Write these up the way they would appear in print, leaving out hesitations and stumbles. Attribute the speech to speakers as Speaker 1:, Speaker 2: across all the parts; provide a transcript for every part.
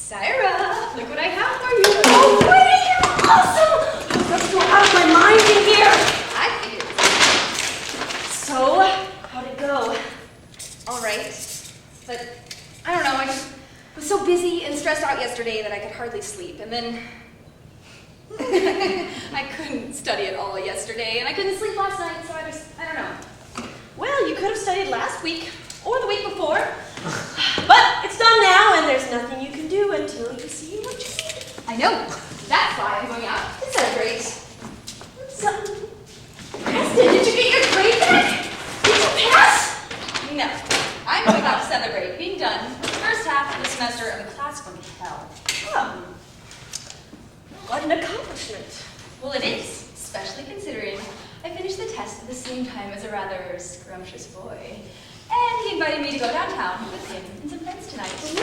Speaker 1: Syra, look what I have for you. Oh, pretty! Awesome! I'm so out of my mind in here. I figured. So, how'd it go? All right. But, I don't know, I just was so busy and stressed out yesterday that I could hardly sleep. And then I couldn't study at all yesterday, and I couldn't sleep last night, so I don't know.
Speaker 2: Well, you could have studied last week, or the week before. But it's done now, and there's nothing you can do until you see what you need.
Speaker 1: I know. That's why I'm going out to celebrate.
Speaker 2: So, Preston, did you get your grade back? Did you pass?
Speaker 1: No. I'm going out to celebrate being done with the first half of the semester of a class from hell.
Speaker 2: Oh. What an accomplishment.
Speaker 1: Well, it is, especially considering I finished the test at the same time as a rather scrumptious boy. And he invited me to go downtown with him and some friends tonight.
Speaker 2: Ooh,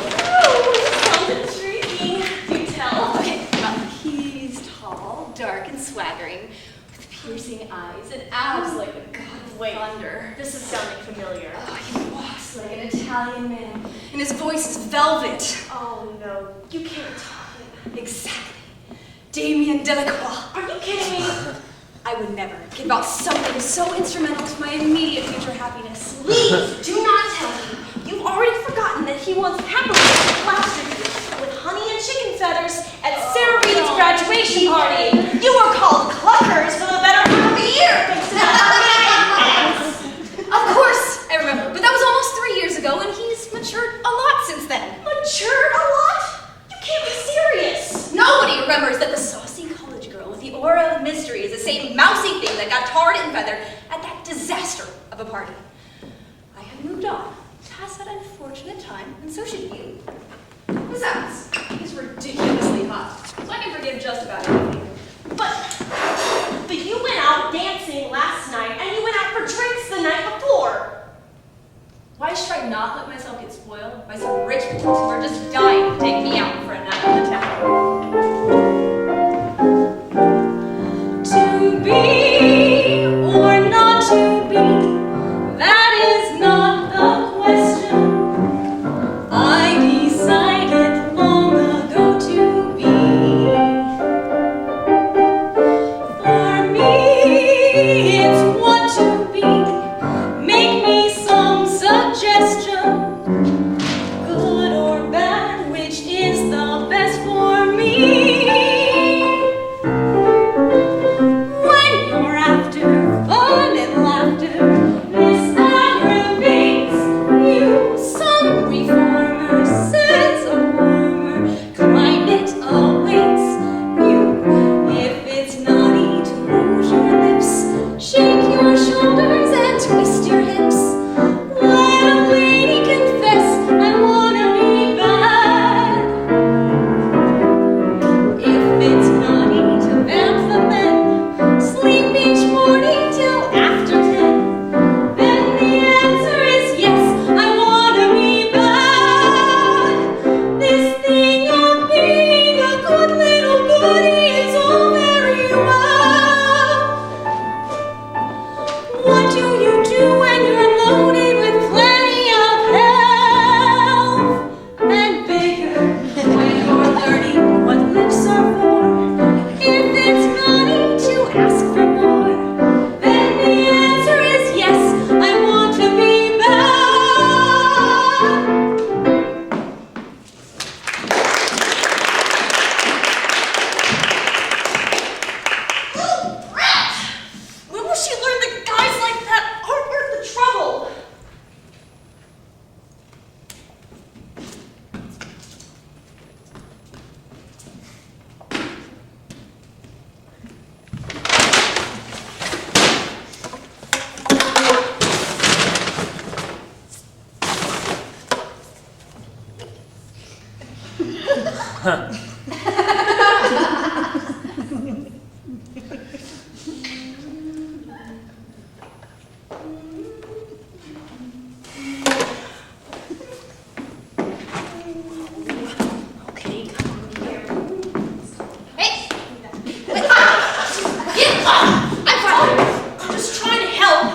Speaker 2: sounds intriguing. Do tell.
Speaker 1: Okay, well, he's tall, dark, and swaggering, with piercing eyes and abs like a god of thunder.
Speaker 2: This is sounding familiar.
Speaker 1: Oh, he walks like an Italian man, and his voice is velvet.
Speaker 2: Oh no, you can't talk him.
Speaker 1: Exactly. Damien Delacroix.
Speaker 2: Are you kidding me?
Speaker 1: I would never give out something so instrumental to my immediate future happiness.
Speaker 2: Please do not tell me. You've already forgotten that he once happily plastered you with honey and chicken feathers at Sarah Reed's graduation party. You were called cluckers for the better half of a year.
Speaker 1: Of course, I remember, but that was almost 3 years ago, and he's matured a lot since then.
Speaker 2: Matured a lot? You can't be serious.
Speaker 1: Nobody remembers that the saucy college girl with the aura of mystery is the same mousy thing that got tarred and feathered at that disaster of a party. I have moved on past that unfortunate time, and so should you. Besides, he's ridiculously hot, so I can forgive just about anything.
Speaker 2: But you went out dancing last night, and you went out for drinks the night before.
Speaker 1: Why should I not let myself get spoiled by some rich boys who are just dying to take me out for a night in the town? To be or not to be, that is not the question. I decided long ago to be. For me, it's what to be. Make Okay, come on here. Hey! Wait. Get up! I'm just trying to help.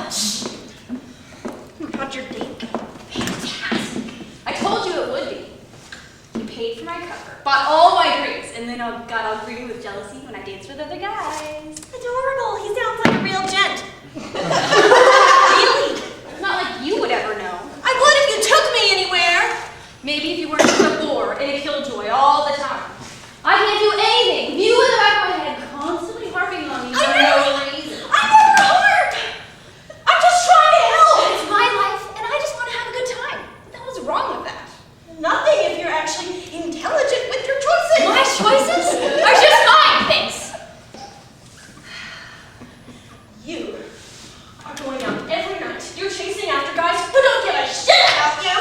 Speaker 1: How'd your date go? Fantastic. I told you it would be. You paid for my cover, bought all my drinks, and then I got all green with jealousy when I danced with other guys.
Speaker 2: Adorable. He sounds like a real gent.
Speaker 1: Really? Not like you would ever know.
Speaker 2: I would if you took me anywhere.
Speaker 1: Maybe if you weren't just a bore and a killjoy all the time. I can't do anything. You in the back of my head constantly harping on me for no reason.
Speaker 2: I never harp. I'm just trying to help.
Speaker 1: It's my life, and I just want to have a good time. What the hell is wrong with that?
Speaker 2: Nothing if you're actually intelligent with your choices.
Speaker 1: My choices are just mine, thanks.
Speaker 2: You are going out every night. You're chasing after guys who don't give a shit about you.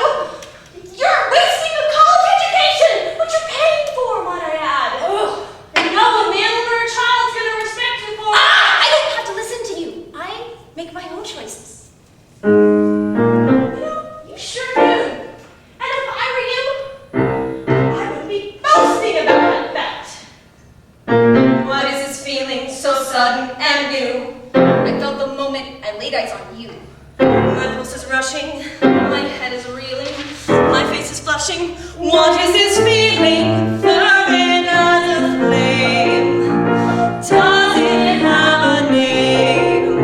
Speaker 2: You're wasting a college education, which you're paying for, might I add.
Speaker 1: Ugh.
Speaker 2: And no man or a child's gonna respect you for it.
Speaker 1: I don't have to listen to you. I make my own choices.
Speaker 2: You know, you sure do. And if I were you, I would be boasting about that. What is this feeling so sudden and new?
Speaker 1: I felt the moment I laid eyes on you.
Speaker 2: My pulse is rushing, my head is reeling, my face is flushing. What is this feeling? Fervent as a flame. Does it have a name?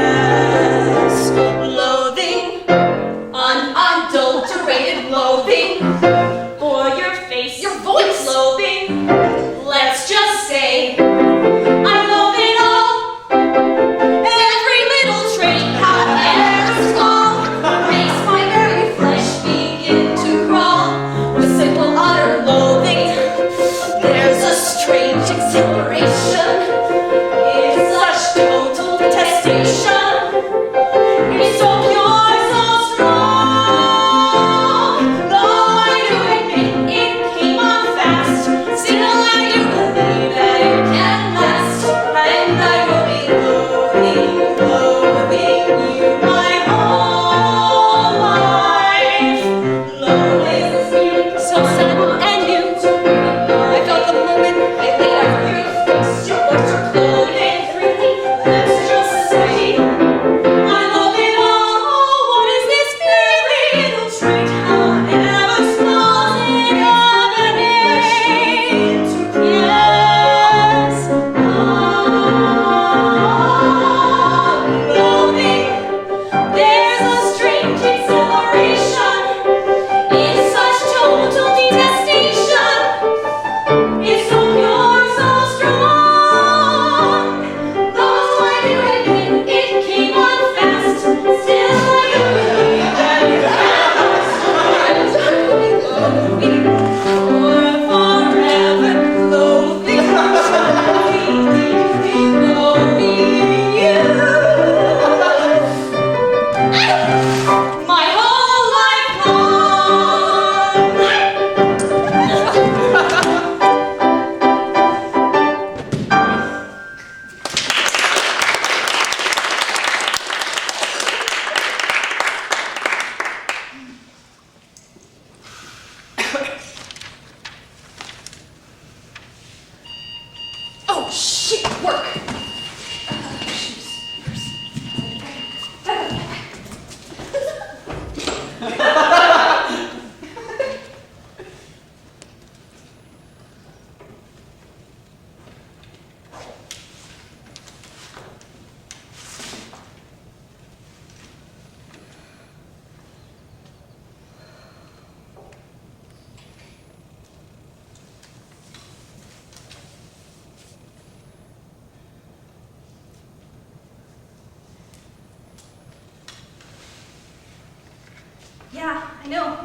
Speaker 2: Yes. Loathing, unadulterated loathing for your face,
Speaker 1: Your voice.
Speaker 2: loathing. Let's just say I love it all. Every little trait, however small, makes my very flesh begin to crawl. With simple utter loathing, there's a strange exhilaration. It's such total detestation. It's so pure, so strong. Though I do admit it came on fast, still I do believe that it can last. And I will be loathing, loathing you my whole life. Loathing this feeling so sudden and new. I felt the moment I laid out your face, your words, your clothing, everything. Let's just say I love it all. What is this very little trait? However small, it have a name. Yes, loathing. There's a strange exhilaration. It's such total detestation. It's so pure, so strong. Though I do admit it came on fast, still I do believe that it can last. And I will be loathing for forever. Loathing, loathing you. My whole life long.
Speaker 1: Oh, shit, work.
Speaker 2: Yeah, I know.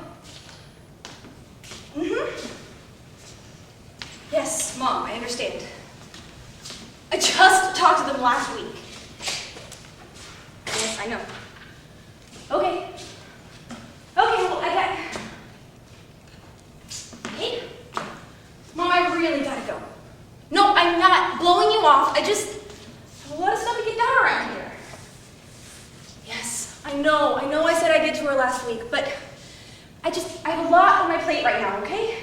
Speaker 2: Yes, Mom, I understand. I just talked to them last week. Yes, I know. Okay.
Speaker 1: I just have a lot of stuff to get done around here. Yes, I know I said I did to her last week, but I have a lot on my plate right now, okay?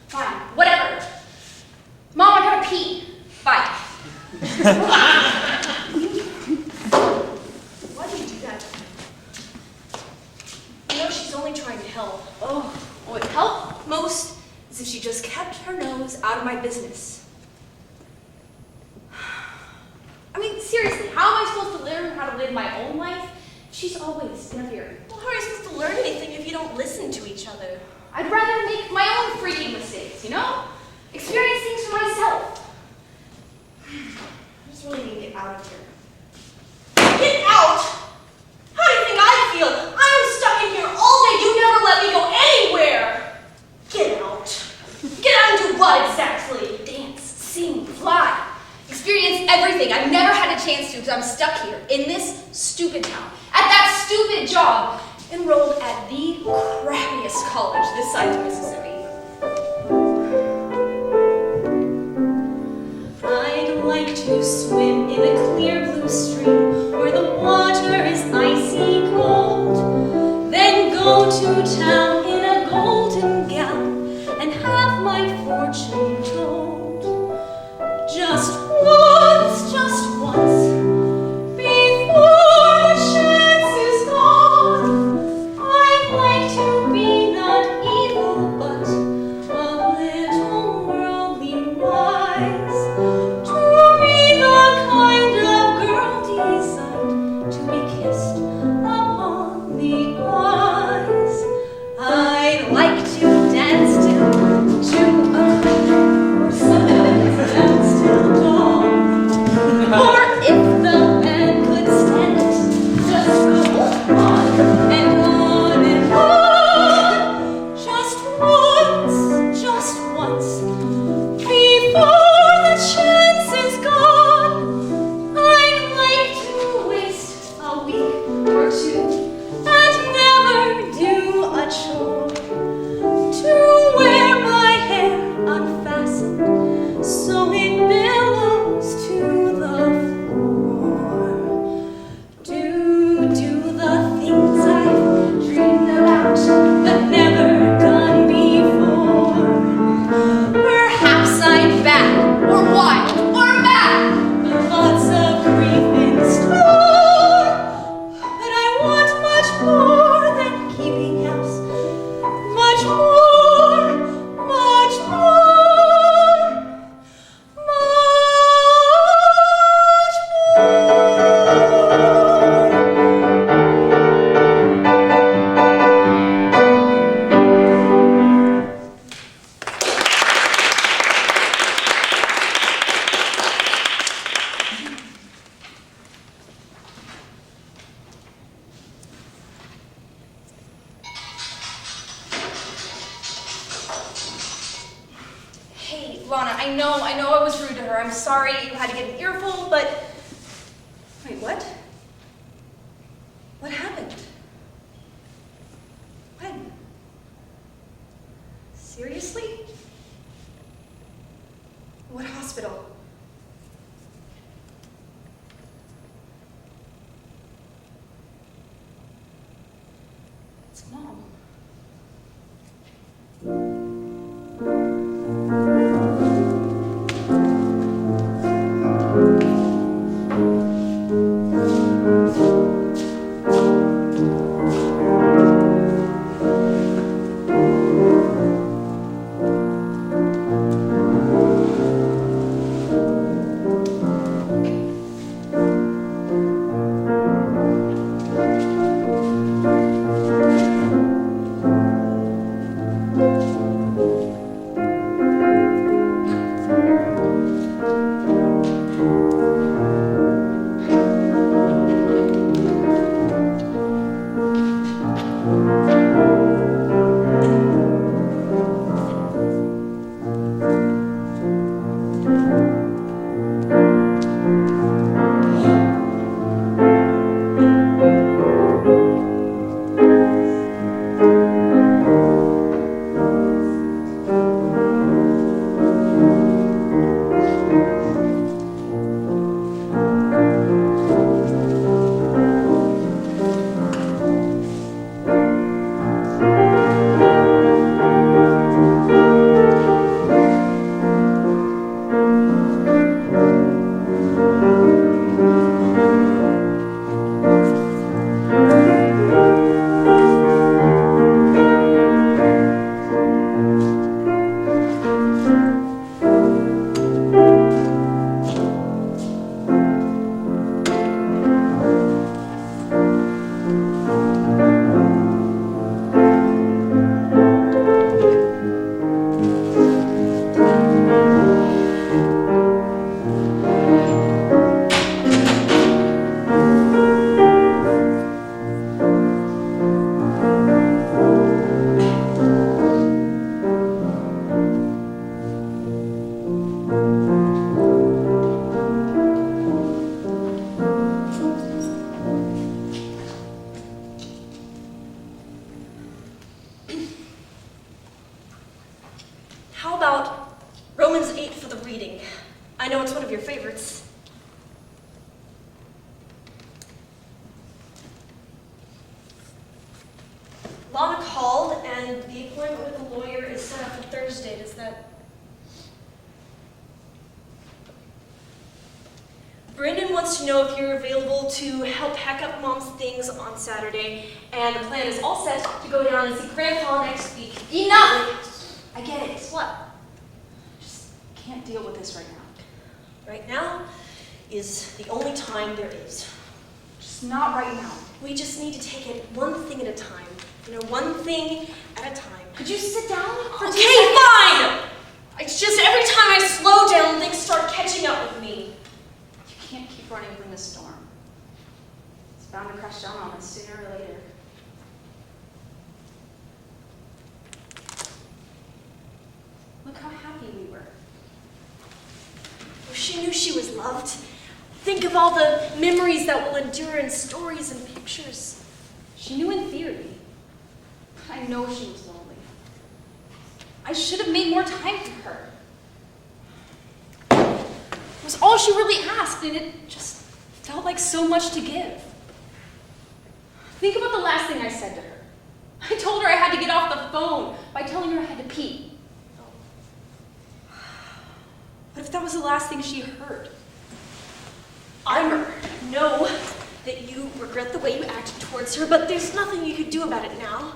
Speaker 1: Fine, whatever. Mom, I gotta pee. Bye. Why did you do that? You know she's only trying to help. Oh, what would help most is if she just kept her nose out of my business. I mean, seriously, how am I supposed to learn how to live my own life? She's always interfering.
Speaker 2: Well, how are you supposed to learn anything if you don't listen to each other?
Speaker 1: I'd rather make my own freaking mistakes, you know? Experience things for myself.
Speaker 2: I just really need to get out of here. Get out? How do you think I feel? I'm stuck in here all day. You never let me go anywhere. Get out. Get out and do what exactly?
Speaker 1: Dance, sing, fly. Experience everything I've never had a chance to because I'm stuck here in this stupid town, at that stupid job, enrolled at the crappiest college this side of Mississippi.
Speaker 2: I'd like to swim in a clear blue stream where the water is icy cold. Then go to town in a golden gown and have my fortune told. Just once, before the chance is gone. I'd like to be not evil, but a little worldly wise. To be the kind of girl designed to be kissed upon the eyes. I'd like to dance till to a or sometimes dance till dawn. Or if the man could stand it, just go on and on and on. Just once, before the chance is gone. I'd like to waste a week or two and never do a chore. To wear my hair unfastened so it billows to the floor. Do the things I've dreamed about but never done before. Perhaps I'm bad or wild or mad, but lots of grief in store. But I want much more than keeping house. Much more, much more, much
Speaker 1: Hey, Lana, I know I was rude to her. I'm sorry you had to get an earful, but... Wait, what? What happened? When? Seriously? What hospital? It's Mom.
Speaker 2: I know it's one of your favorites. Lana called, and the appointment with the lawyer is set up for Thursday. Does that... Brendan wants to know if you're available to help pack up Mom's things on Saturday, and the plan is all set to go down and see Grandpa next week.
Speaker 1: Enough! I get it.
Speaker 2: What?
Speaker 1: Just can't deal with this right now.
Speaker 2: Right now is the only time there is.
Speaker 1: Just not right now.
Speaker 2: We just need to take it one thing at a time. One thing at a time.
Speaker 1: Could you sit down for 2
Speaker 2: Okay,
Speaker 1: seconds?
Speaker 2: fine! It's just every time I slow down, things start catching up with me.
Speaker 1: You can't keep running from this storm. It's bound to crash down on us sooner or later. Look how happy we were.
Speaker 2: She knew she was loved. Think of all the memories that will endure in stories and pictures.
Speaker 1: She knew in theory. I know she was lonely. I should have made more time for her. It was all she really asked, and it just felt like so much to give. Think about the last thing I said to her. I told her I had to get off the phone by telling her I had to pee. What if that was the last thing she heard?
Speaker 2: I know that you regret the way you acted towards her, but there's nothing you could do about it now.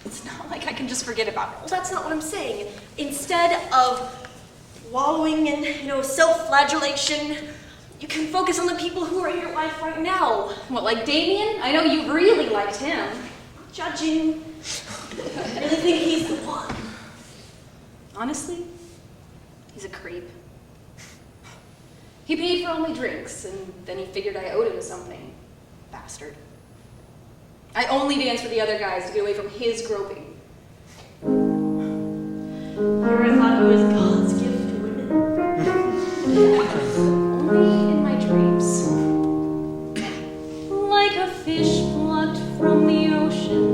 Speaker 1: It's not like I can just forget about
Speaker 2: Well,
Speaker 1: it.
Speaker 2: that's not what I'm saying. Instead of wallowing in, self-flagellation, you can focus on the people who are in your life right now.
Speaker 1: What, like Damien? I know you really liked him.
Speaker 2: Judging. I really think he's the one.
Speaker 1: Honestly, he's a creep. He paid for all my drinks, and then he figured I owed him something. Bastard. I only danced with the other guys to get away from his groping.
Speaker 2: Here I thought he was God's gift to women.
Speaker 1: Only in my dreams. Like a fish plucked from the ocean,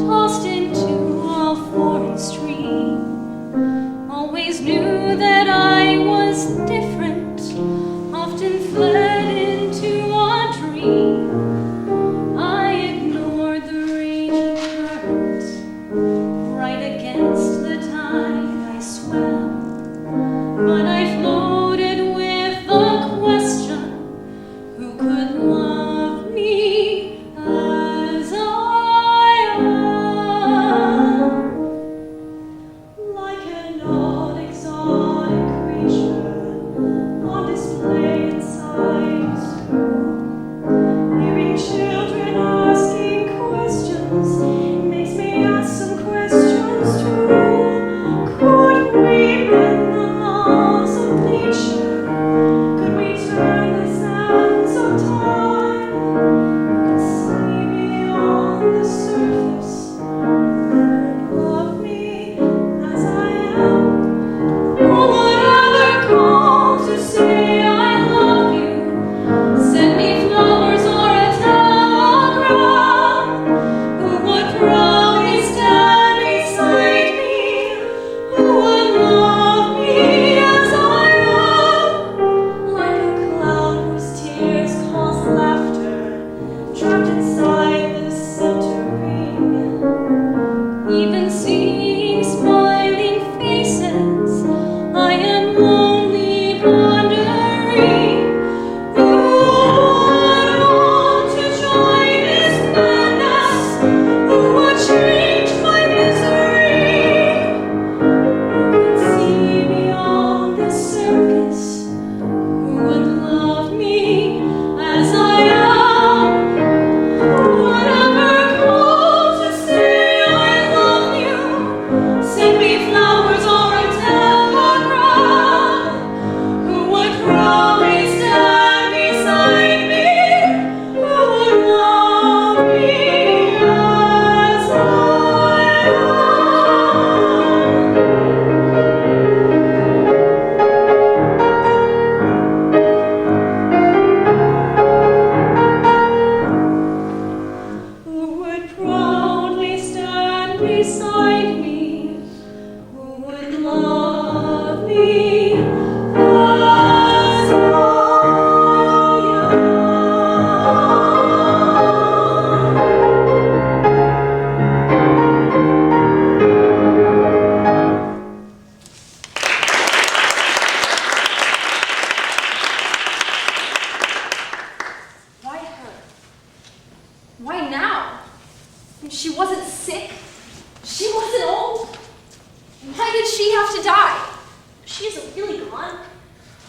Speaker 1: tossed into a foreign stream. Always knew that I was different, often fled into a dream. I ignored the raging current, right against the tide I swam. But I floated with the question, who could love me as I am?
Speaker 2: Like an odd exotic creature on display inside school. Hearing children asking questions makes me ask some questions too. Could we bend the laws of nature? Could we turn the sands of time and see beyond the surface? Love me as I am. Who would ever call to say I love you? Send me flowers or a telegram. Who would proudly stand beside me? Who would love me as I am?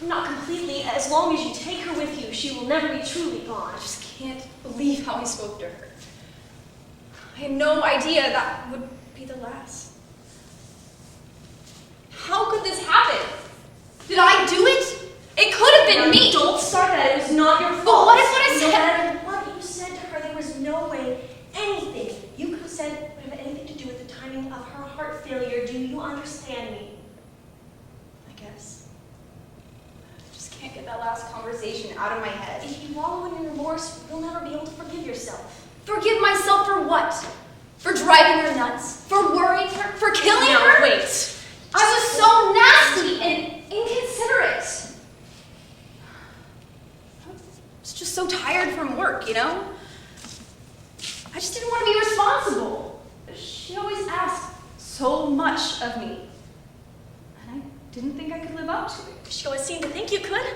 Speaker 2: Not completely. As long as you take her with you, she will never be truly gone.
Speaker 1: I just can't believe how I spoke to her. I had no idea that would be the last. How could this happen? Did I do it? It could have been me.
Speaker 2: Don't start that. It was not your fault.
Speaker 1: But what if what I said?
Speaker 2: No matter what you said to her, there was no way anything you could have said would have anything to do with the timing of her heart failure. Do you understand me?
Speaker 1: I guess. I just can't get that last conversation out of my head.
Speaker 2: If you wallow in your remorse, you'll never be able to forgive yourself.
Speaker 1: Forgive myself for what? For driving her nuts? For worrying her? For killing her?
Speaker 2: Wait.
Speaker 1: I was so nasty and inconsiderate. I was just so tired from work, you know? I just didn't want to be responsible. She always asked so much of me. And I didn't think I could live up to it.
Speaker 2: She always seemed to think you could.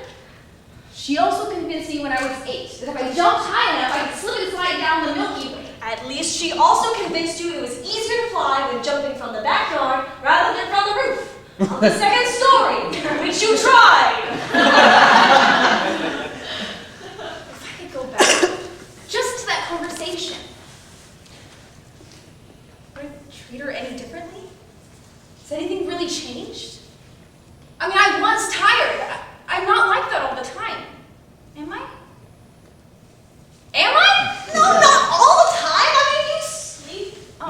Speaker 1: She also convinced me when I was 8 that if I jumped high enough, I could slip and slide down the Milky Way.
Speaker 2: At least she also convinced you it was easier to fly when jumping from the backyard rather than from the roof. On the second story, which you tried.
Speaker 1: If I could go back, just to that conversation, would I treat her any differently? Has anything really changed? I mean, I was tired. I'm not like that all the time. Am I? Am I?
Speaker 2: No, not all the time. I mean, you sleep.
Speaker 1: I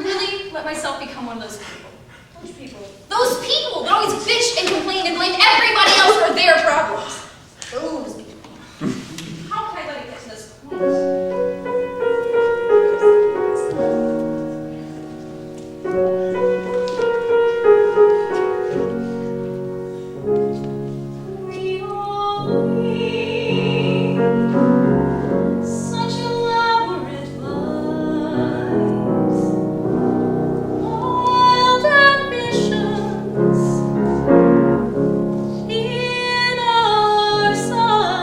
Speaker 1: really let myself become one of those people.
Speaker 2: Which people?
Speaker 1: Those people that always bitch and complain and blame everybody else for their problems. Those people. How can I let it get to this point?
Speaker 2: In our side.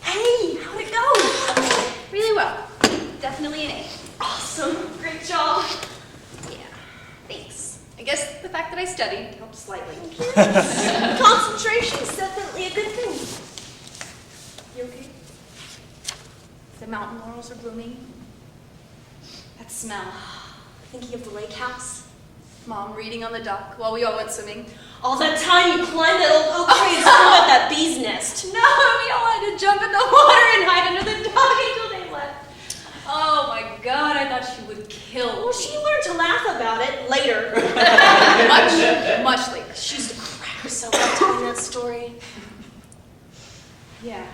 Speaker 2: Hey, how'd it go?
Speaker 1: Really well. Definitely an A.
Speaker 2: Awesome. Great job.
Speaker 1: Yeah, thanks. I guess the fact that I studied helped slightly.
Speaker 2: Concentration is definitely a good thing.
Speaker 1: You okay? The mountain laurels are blooming. That smell.
Speaker 2: Thinking of the lake house?
Speaker 1: Mom reading on the dock while we all went swimming.
Speaker 2: All that time you climbed that old oak tree and swam at that bee's nest.
Speaker 1: No, we all had to jump in the water and hide under the dock until they left. Oh my God, I thought she would kill me.
Speaker 2: Well, she learned to laugh about it later.
Speaker 1: much later.
Speaker 2: She used to crack herself up telling that story.
Speaker 1: Yeah.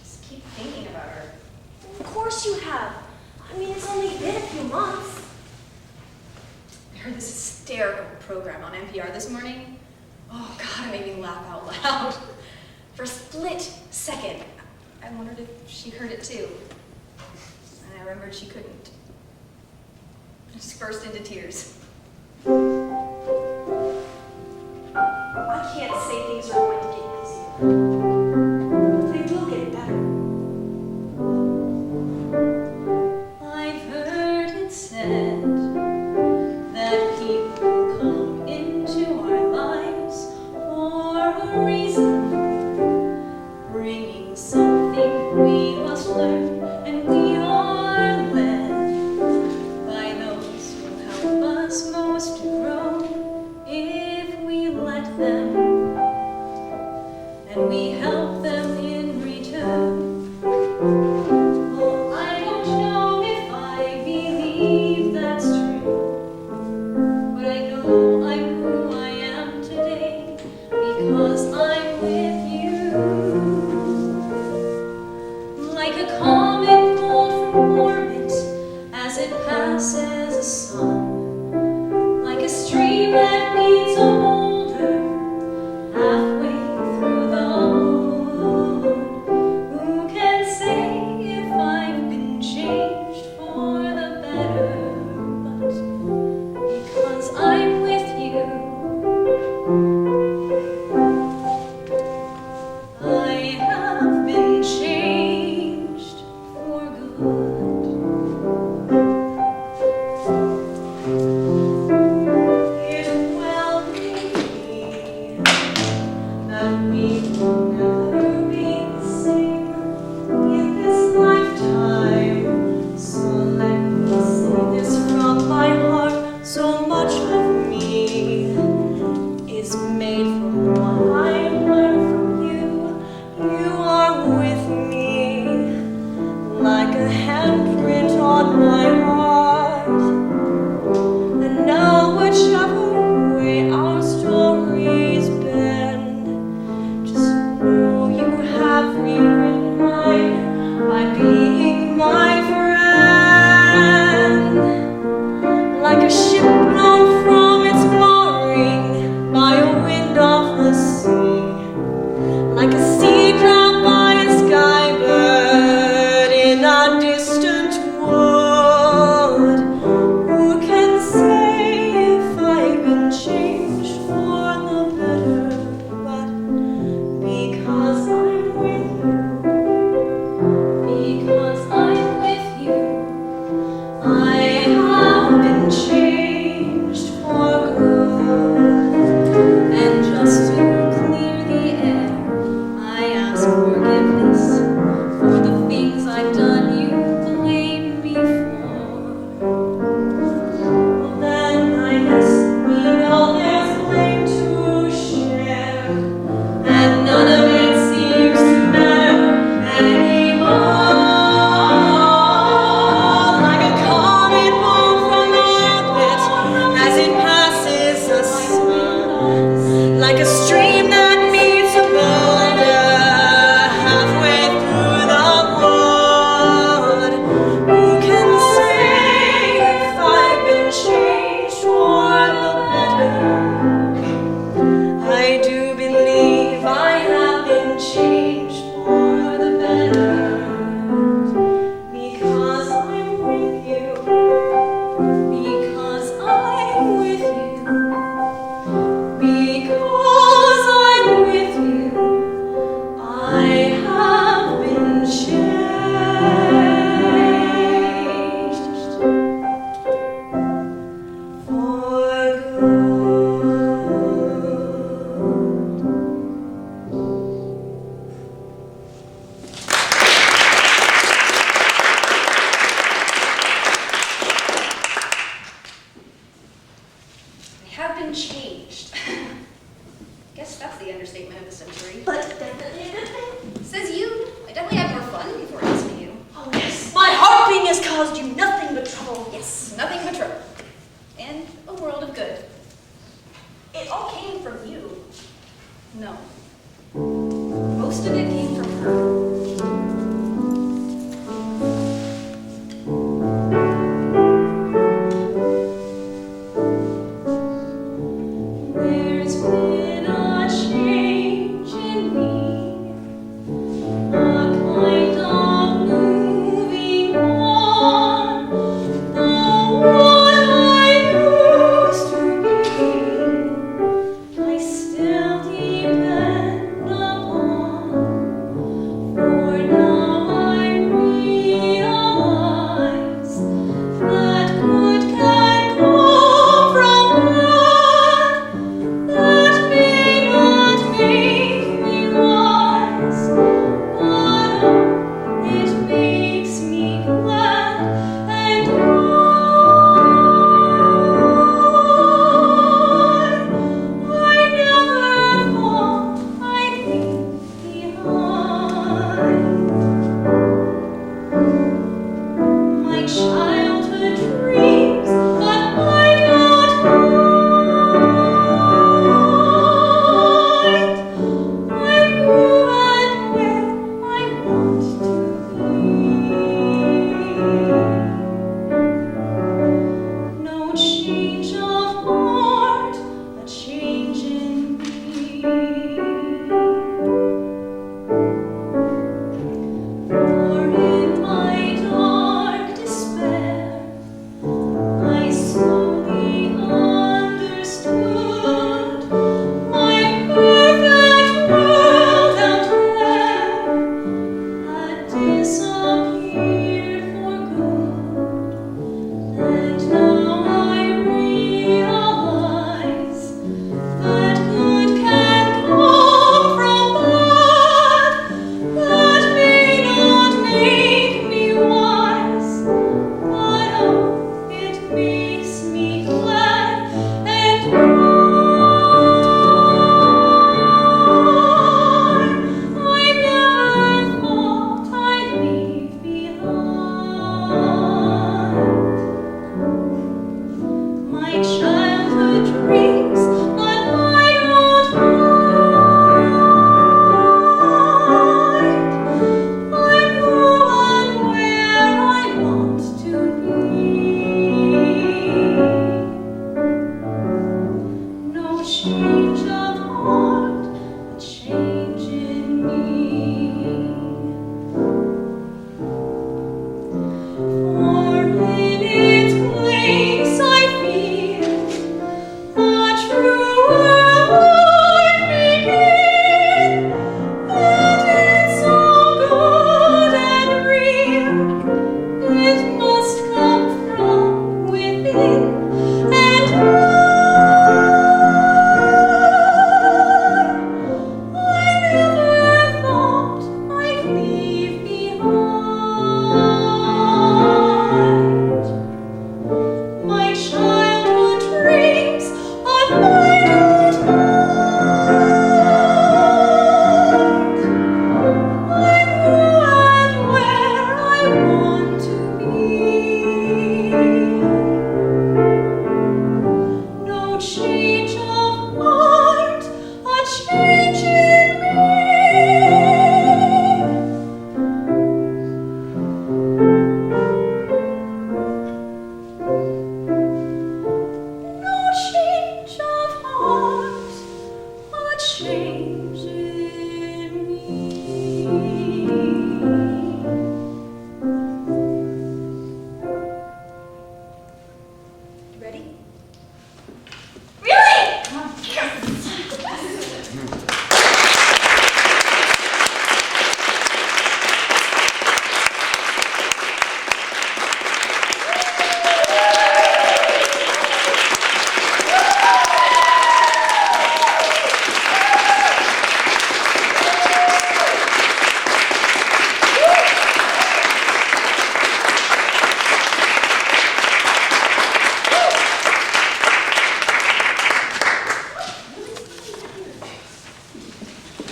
Speaker 1: Just keep thinking about her.
Speaker 2: Of course you have. I mean, it's only been a few months.
Speaker 1: I heard this hysterical program on NPR this morning. Oh God, it made me laugh out loud. For a split second, I wondered if she heard it too. And I remembered she couldn't. I just burst into tears.
Speaker 2: I can't say things are going to get easier. They will get better.
Speaker 1: I've heard it said that people come into our lives for a reason, bringing something we must learn, and we are led by those who help us most to grow if we let them, and we help them in return. Well, I don't know if I believe that's true, but I know I'm who I am today because I'm with you. Like a comet pulled from orbit as it passes a sun, like a stream that meets a boulder halfway through the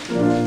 Speaker 1: Bye.